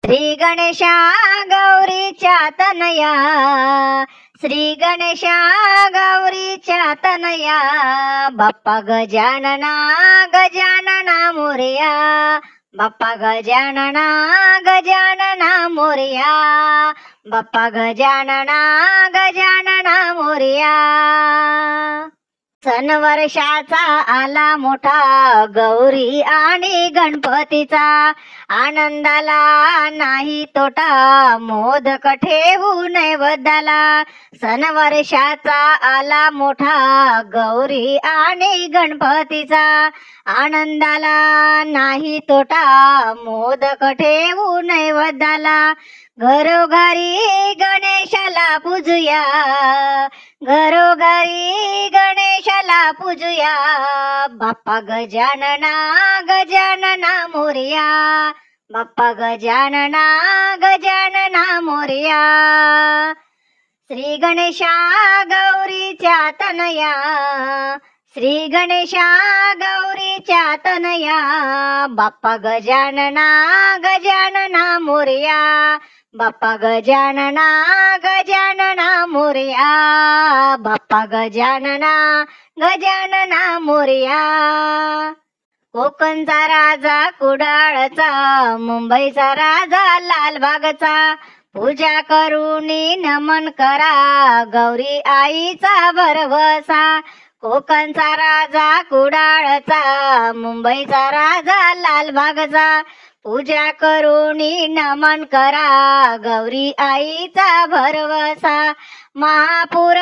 श्री गणेशा गौरीच्या तनया, श्री गणेशा गौरीच्या तनया, बाप्पा गजानना गजानना मोरया, बाप्पा गजानना गजानना मोरया, बाप्पा गजानना गजानना मोरया। सन वर्षाचा आला मोठा गौरी आणि गणपतीचा, आनंदाला नाही तोटा मोदक ठेवू नैवेद्याला। सन वर्षाचा आला मोठा गौरी आणि गणपतीचा, आनंदाला नाही तोटा मोदक ठेवू नैवेद्याला। घरोघरी गणेशाला पूजूया, घरोघरी गणेशाला पूजूया, बाप्पा गजानना गजानना मोरया, बाप्पा गजानना गजानना मोरया। श्री गणेशा गौरीच्या तनया, श्री गणेशा गौरीच्या तनया, बाप्पा गजानना गजानना मोरया, बाप्पा गजानना गजानना मोरया, बाप्पा गजानना गजानना मोरया। कोकणचा राजा कुडाळचा, मुंबईचा राजा लालबागचा, पूजा करूनी नमन करा गौरी आईचा भरवसा। कोकणचा राजा कुडाळचा, मुंबईचा राजा लालबागचा, पूजा करूनी नमन करा गौरी आईचा भरवसा। महापूर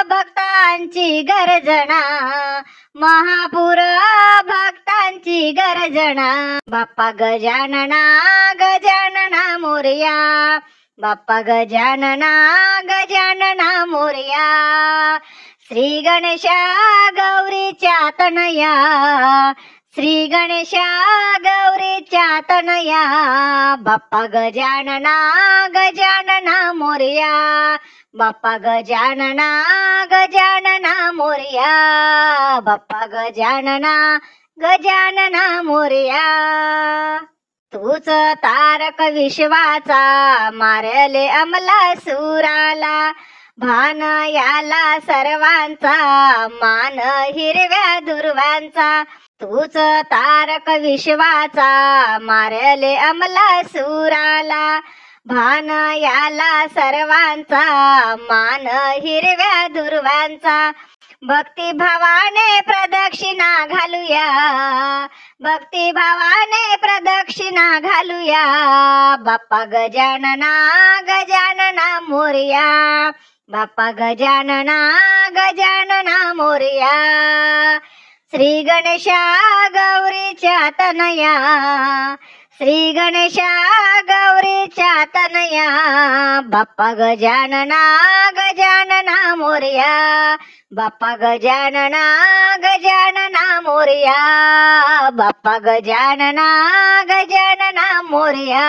भक्तांची गर्जना, महापूर भक्तांची गर्जना, बाप्पा गजानना गजानना मोरया, बाप्पा गजानना गजानना मोरया। श्री गणेशा गौरीच्या तनया, श्री गणेशा गौरीच्या तनया, बाप्पा गजानना गजानना मोरया, बाप्पा गजानना गजानना मोरया, बाप्पा गजानना गजानना मोरया। तूच तारक विश्वाचा, मारले अमला सुराला, भान याला सर्वांचा, मान हिरव्या दुर्वांचा। तूच तारक विश्वाचा, मारले अमला सुराला, भान याला सर्वांचा, मान हिरव्या दुर्वांचा। भक्तिभावाने प्रदक्षिणा घालूया, भक्तिभावाने प्रदक्षिणा घालूया, बाप्पा गजानना गजानना मोरया, बाप्पा गजानना गजानना मोरया। श्री गणेशा गौरीच्या तनया, श्री गणेशा गौरीच्या तनया, बाप्पा गजानना गजानना मोरया, बाप्पा गजानना गजानना मोरया, बाप्पा गजानना गजानना मोरया।